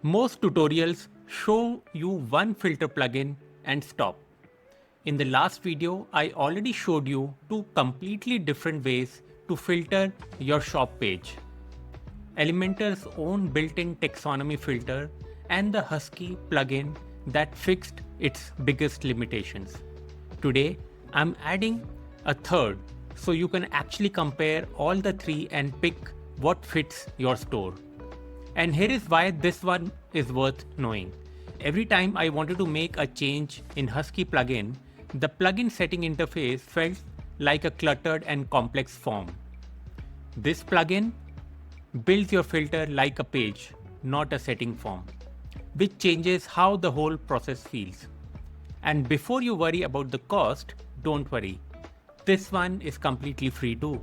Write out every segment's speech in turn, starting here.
Most tutorials show you one filter plugin and stop. In the last video, I already showed you two completely different ways to filter your shop page. Elementor's own built-in taxonomy filter and the Husky plugin that fixed its biggest limitations. Today, I'm adding a third so you can actually compare all the three and pick what fits your store. And here is why this one is worth knowing. Every time I wanted to make a change in Husky plugin, the plugin setting interface felt like a cluttered and complex form. This plugin builds your filter like a page, not a setting form, which changes how the whole process feels. And before you worry about the cost, don't worry. This one is completely free too.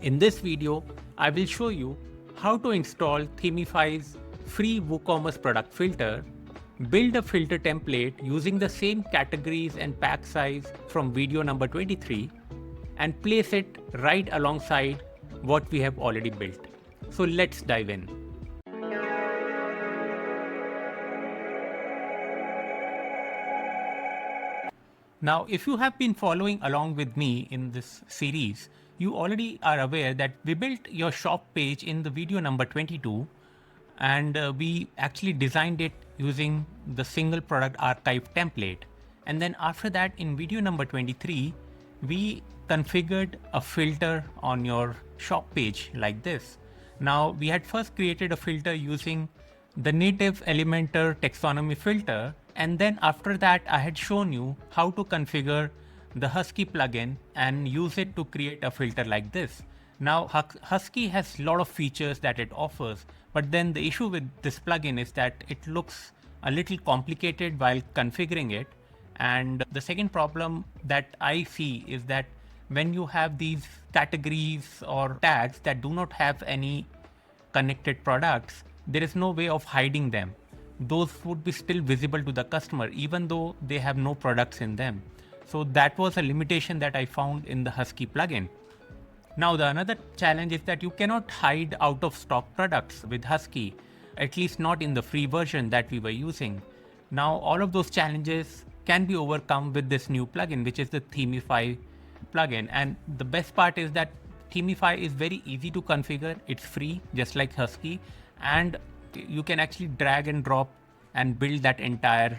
In this video, I will show you how to install Themify's free WooCommerce product filter, build a filter template using the same categories and pack size from video number 23, and place it right alongside what we have already built. So let's dive in. Now, if you have been following along with me in this series, you already are aware that we built your shop page in the video number 22, and we actually designed it using the single product archive template. And then after that, in video number 23, we configured a filter on your shop page like this. Now, we had first created a filter using the native Elementor taxonomy filter, and then after that I had shown you how to configure the Husky plugin and use it to create a filter like this. Now Husky has a lot of features that it offers, but then the issue with this plugin is that it looks a little complicated while configuring it. And the second problem that I see is that when you have these categories or tags that do not have any connected products, there is no way of hiding them. Those would be still visible to the customer even though they have no products in them. So that was a limitation that I found in the Husky plugin. Now the another challenge is that you cannot hide out of stock products with Husky, at least not in the free version that we were using. Now all of those challenges can be overcome with this new plugin, which is the Themify plugin. And the best part is that Themify is very easy to configure. It's free, just like Husky, and you can actually drag and drop and build that entire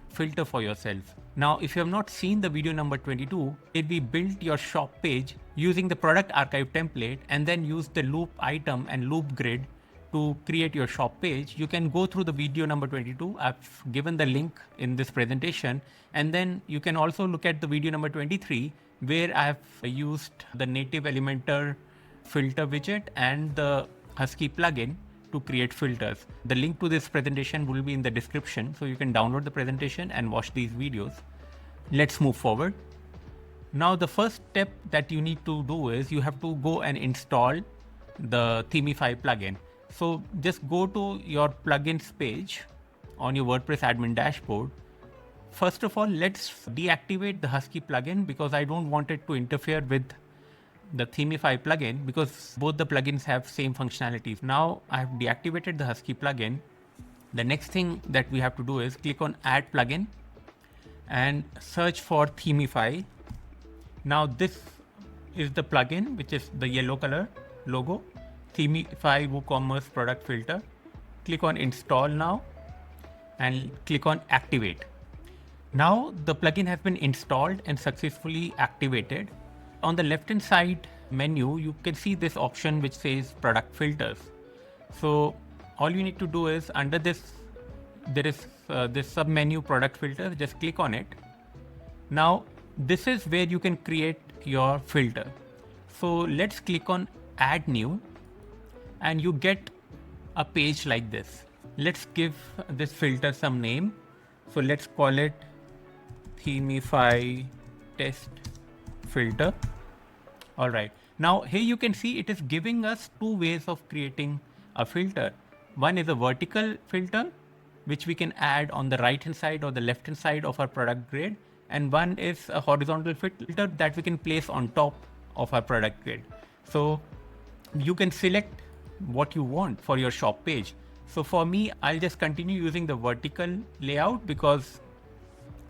filter for yourself. Now, if you have not seen the video number 22, where we built your shop page using the product archive template and then use the loop item and loop grid to create your shop page, you can go through the video number 22. I've given the link in this presentation, and then you can also look at the video number 23, where I've used the native Elementor filter widget and the Husky plugin to create filters. The link to this presentation will be in the description, so you can download the presentation and watch these videos. Let's move forward. Now the first step that you need to do is you have to go and install the Themify plugin. So just go to your plugins page on your WordPress admin dashboard. First of all, let's deactivate the Husky plugin because I don't want it to interfere with the Themify plugin, because both the plugins have same functionalities. Now I have deactivated the Husky plugin. The next thing that we have to do is click on add plugin and search for Themify. Now this is the plugin, which is the yellow color logo, Themify WooCommerce product filter. Click on install now and click on activate. Now the plugin has been installed and successfully activated. On the left hand side menu, you can see this option which says product filters. So all you need to do is, under this there is this sub menu product filter. Just click on it. Now this is where you can create your filter. So let's click on add new, and you get a page like this. Let's give this filter some name. So let's call it Themify test filter. All right. Now here you can see it is giving us two ways of creating a filter. One is a vertical filter, which we can add on the right hand side or the left hand side of our product grid. And one is a horizontal filter that we can place on top of our product grid. So you can select what you want for your shop page. So for me, I'll just continue using the vertical layout because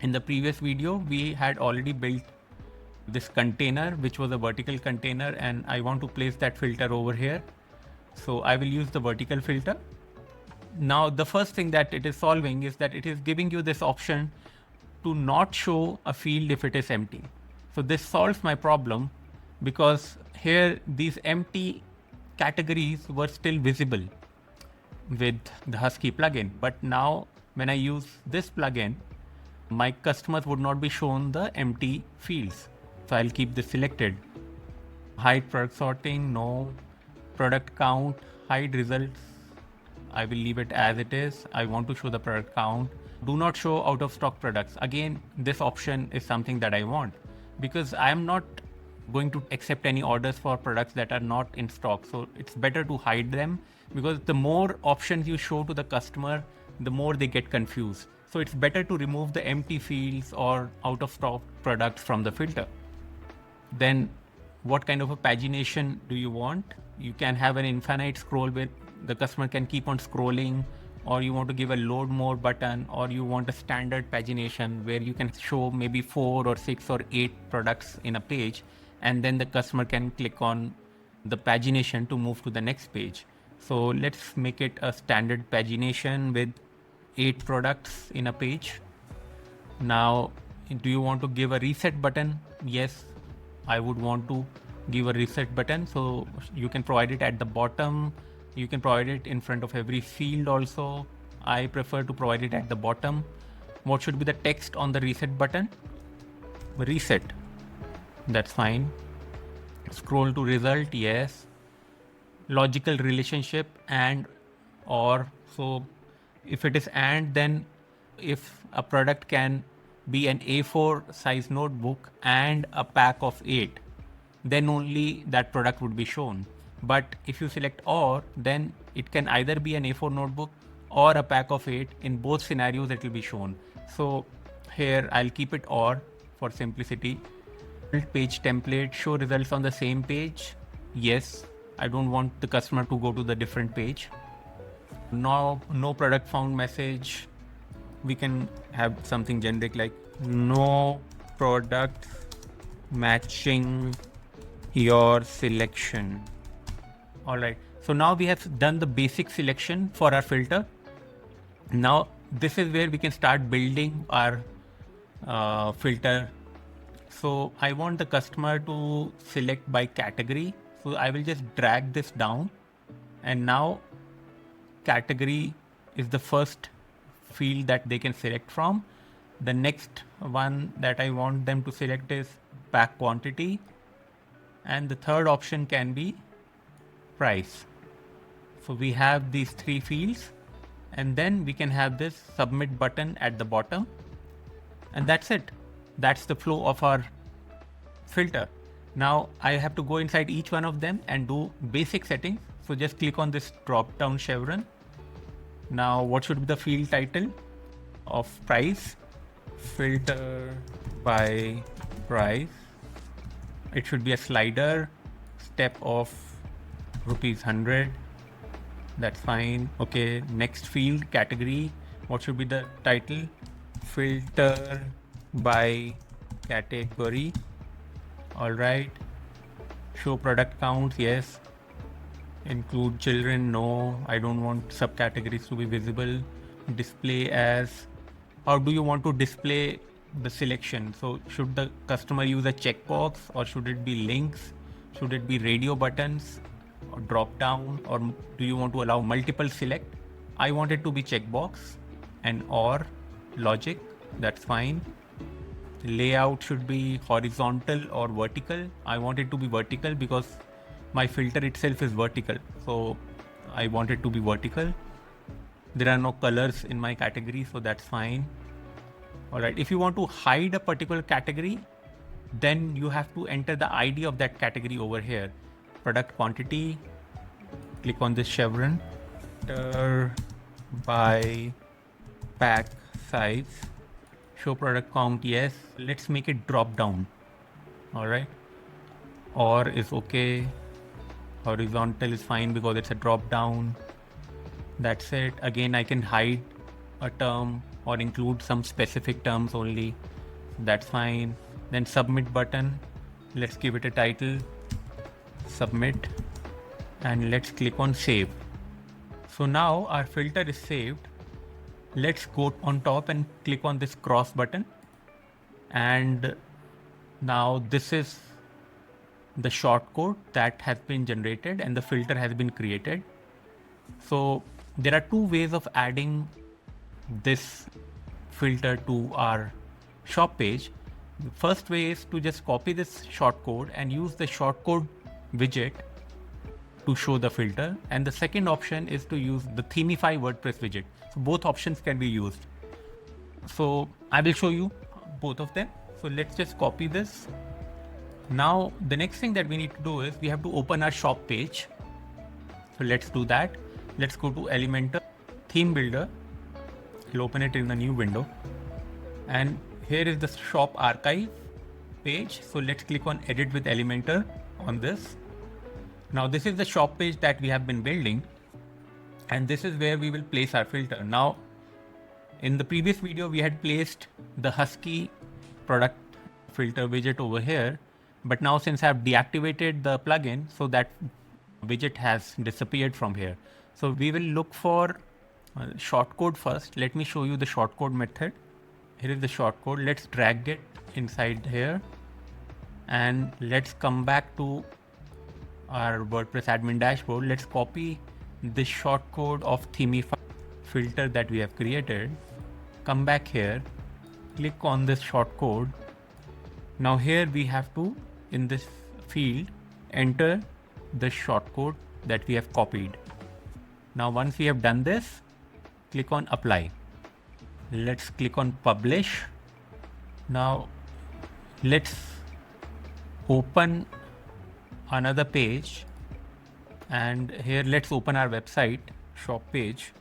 in the previous video, we had already built this container, which was a vertical container, and I want to place that filter over here. So I will use the vertical filter. Now, the first thing that it is solving is that it is giving you this option to not show a field if it is empty. So this solves my problem because here these empty categories were still visible with the Husky plugin. But now when I use this plugin, my customers would not be shown the empty fields. So I'll keep this selected. Hide product sorting, no. Product count, hide results. I will leave it as it is. I want to show the product count. Do not show out of stock products. Again, this option is something that I want because I am not going to accept any orders for products that are not in stock. So it's better to hide them because the more options you show to the customer, the more they get confused. So it's better to remove the empty fields or out of stock products from the filter. Then what kind of a pagination do you want? You can have an infinite scroll where the customer can keep on scrolling, or you want to give a load more button, or you want a standard pagination where you can show maybe 4 or 6 or 8 products in a page, and then the customer can click on the pagination to move to the next page. So let's make it a standard pagination with 8 products in a page. Now, do you want to give a reset button? Yes, I would want to give a reset button. So you can provide it at the bottom. You can provide it in front of every field also. I prefer to provide it at the bottom. What should be the text on the reset button? Reset. That's fine. Scroll to result. Yes. Logical relationship and or. So if it is and, then if a product can be an A4 size notebook and a pack of 8, then only that product would be shown. But if you select or, then it can either be an A4 notebook or a pack of 8. In both scenarios, it will be shown. So here I'll keep it or for simplicity. Page template, show results on the same page. Yes, I don't want the customer to go to the different page. No product found message. We can have something generic like no product matching your selection. All right. So now we have done the basic selection for our filter. Now this is where we can start building our filter. So I want the customer to select by category. So I will just drag this down, and now category is the first field that they can select from. The next one that I want them to select is pack quantity, and the third option can be price. So we have these 3 fields, and then we can have this submit button at the bottom, and that's it. That's the flow of our filter. Now I have to go inside each one of them and do basic settings. So just click on this drop down chevron. Now what should be the field title of price? Filter by price. It should be a slider, step of ₹100. That's fine. Okay, next field, category. What should be the title? Filter by category. All right. Show product counts. Yes. Include children. No, I don't want subcategories to be visible. Display as. How do you want to display the selection? So should the customer use a checkbox, or should it be links? Should it be radio buttons or drop down, or do you want to allow multiple select? I want it to be checkbox and or logic. That's fine. Layout should be horizontal or vertical. I want it to be vertical because my filter itself is vertical. So I want it to be vertical. There are no colors in my category, so that's fine. All right. If you want to hide a particular category, then you have to enter the ID of that category over here. Product quantity. Click on this chevron. By pack size. Show product count. Yes. Let's make it drop down. All right. Or is okay. Horizontal is fine because it's a drop down. That's it. Again, I can hide a term or include some specific terms only. That's fine. Then submit button. Let's give it a title, submit, and let's click on save. So now our filter is saved. Let's go on top and click on this cross button. And now this is the shortcode that has been generated and the filter has been created. So there are two ways of adding this filter to our shop page. The first way is to just copy this shortcode and use the shortcode widget to show the filter. And the second option is to use the Themify WordPress widget. So both options can be used. So I will show you both of them. So let's just copy this. Now the next thing that we need to do is we have to open our shop page. So let's do that. Let's go to Elementor, Theme Builder. We'll open it in a new window. And here is the shop archive page. So let's click on Edit with Elementor on this. Now this is the shop page that we have been building. And this is where we will place our filter. Now in the previous video, we had placed the Husky product filter widget over here. But now since I have deactivated the plugin, so that widget has disappeared from here. So we will look for shortcode first. Let me show you the shortcode method. Here is the shortcode. Let's drag it inside here. And let's come back to our WordPress admin dashboard. Let's copy this shortcode of Themify filter that we have created. Come back here, click on this shortcode. Now here we have to, in this field, enter the shortcode that we have copied. Now once we have done this, click on apply. Let's click on publish. Now let's open another page, and here let's open our website shop page.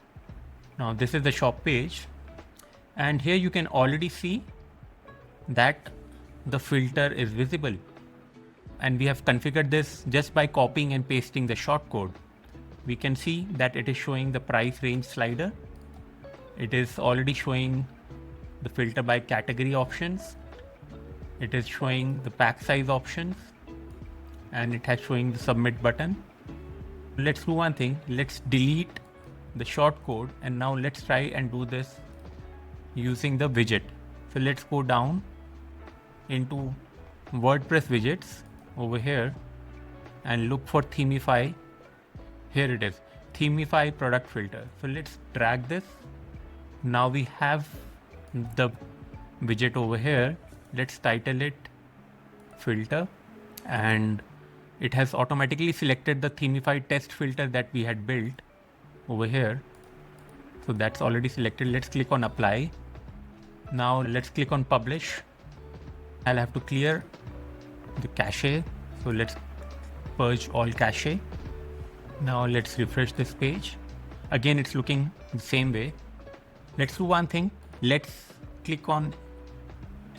Now this is the shop page, and here you can already see that the filter is visible, and we have configured this just by copying and pasting the shortcode. We can see that it is showing the price range slider. It is already showing the filter by category options. It is showing the pack size options, and it has showing the submit button. Let's do one thing. Let's delete the shortcode, and now let's try and do this using the widget. So let's go down into WordPress widgets over here and look for Themify. Here it is, Themify product filter. So let's drag this. Now we have the widget over here. Let's title it filter, and it has automatically selected the Themify test filter that we had built over here. So that's already selected. Let's click on apply. Now let's click on publish. I'll have to clear the cache. So let's purge all cache. Now let's refresh this page. Again, it's looking the same way. Let's do one thing. Let's click on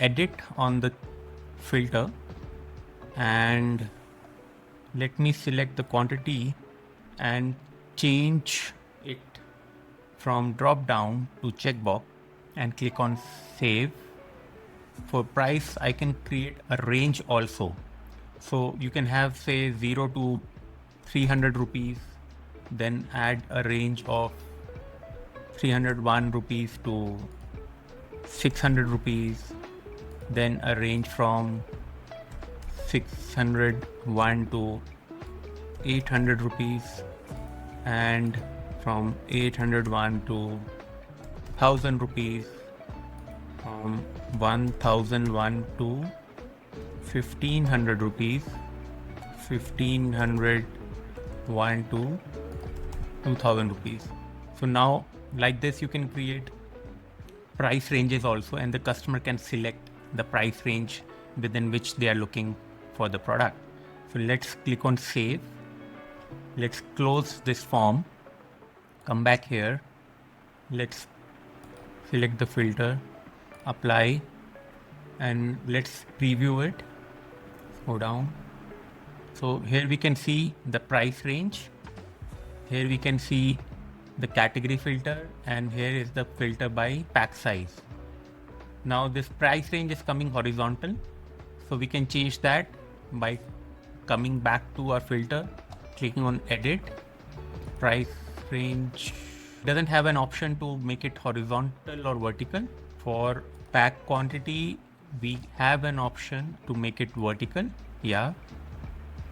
edit on the filter, and let me select the quantity and change it from drop down to checkbox and click on save. For price, I can create a range also. So you can have say 0 to 300 rupees, then add a range of 301 rupees to 600 rupees, then a range from 601 to 800 rupees, and from 801 to 1000 rupees, from 1001 to 1500 rupees, 1501 to 2000 rupees. So now like this you can create price ranges also, and the customer can select the price range within which they are looking for the product. So let's click on save. Let's close this form, come back here, let's select the filter, apply, and let's preview it. Go down. So here we can see the price range. Here we can see the category filter, and here is the filter by pack size. Now this price range is coming horizontal, so we can change that by coming back to our filter, clicking on edit. Price range doesn't have an option to make it horizontal or vertical. For pack quantity, we have an option to make it vertical. Yeah,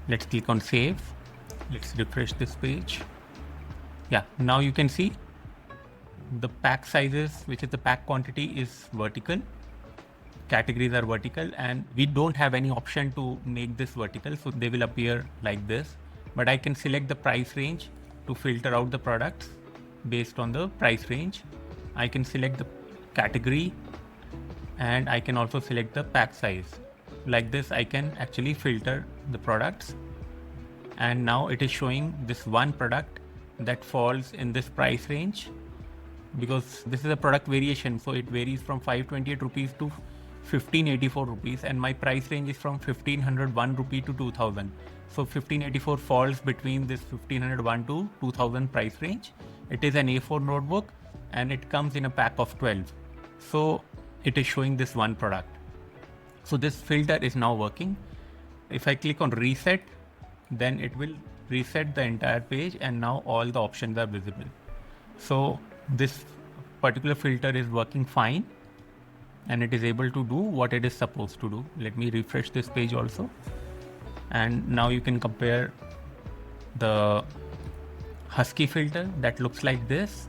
let's click on save. Let's refresh this page. Yeah, now you can see the pack sizes, which is the pack quantity, is vertical. Categories are vertical, and we don't have any option to make this vertical, so they will appear like this. But I can select the price range to filter out the products based on the price range. I can select the category, and I can also select the pack size. Like this, I can actually filter the products, and now it is showing this one product that falls in this price range, because this is a product variation, so it varies from 528 rupees to 1584 rupees, and my price range is from 1501 rupee to 2000. So 1584 falls between this 1501 to 2000 price range. It is an A4 notebook, and it comes in a pack of 12. So it is showing this one product. So this filter is now working. If I click on reset, then it will reset the entire page, and now all the options are visible. So this particular filter is working fine, and it is able to do what it is supposed to do. Let me refresh this page also. And now you can compare the Husky filter that looks like this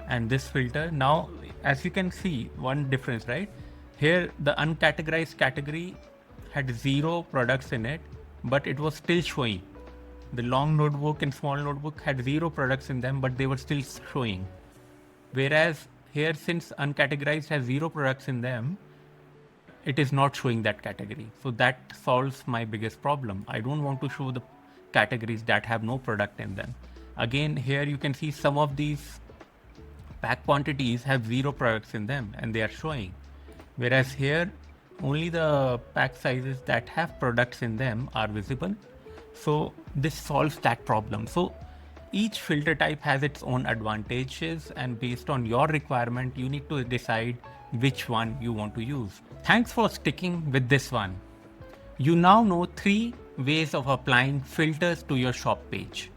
and this filter. Now, as you can see, one difference, right? Here, the uncategorized category had 0 products in it, but it was still showing. The long notebook and small notebook had 0 products in them, but they were still showing. Whereas here, since uncategorized has 0 products in them, it is not showing that category. So that solves my biggest problem. I don't want to show the categories that have no product in them. Again, here you can see some of these pack quantities have 0 products in them, and they are showing. Whereas here, only the pack sizes that have products in them are visible. So this solves that problem. So each filter type has its own advantages, and based on your requirement, you need to decide which one you want to use. Thanks for sticking with this one. You now know 3 ways of applying filters to your shop page.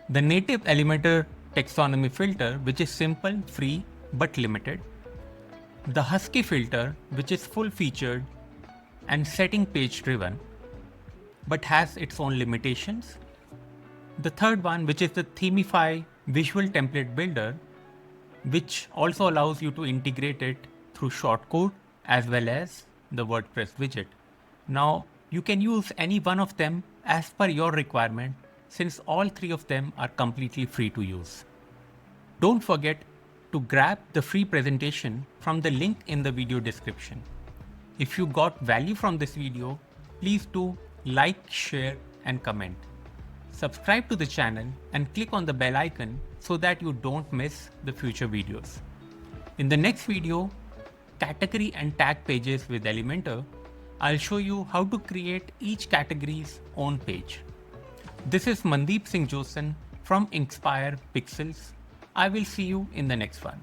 The native Elementor taxonomy filter, which is simple, free, but limited. The Husky filter, which is full featured and setting page driven, but has its own limitations. The third one, which is the Themify visual template builder, which also allows you to integrate it through shortcode as well as the WordPress widget. Now, you can use any one of them as per your requirement, since all 3 of them are completely free to use. Don't forget to grab the free presentation from the link in the video description. If you got value from this video, please do like, share, and comment. Subscribe to the channel and click on the bell icon so that you don't miss the future videos. In the next video, category and tag pages with Elementor, I'll show you how to create each category's own page. This is Mandeep Singh Josen from Inspire Pixels. I will see you in the next one.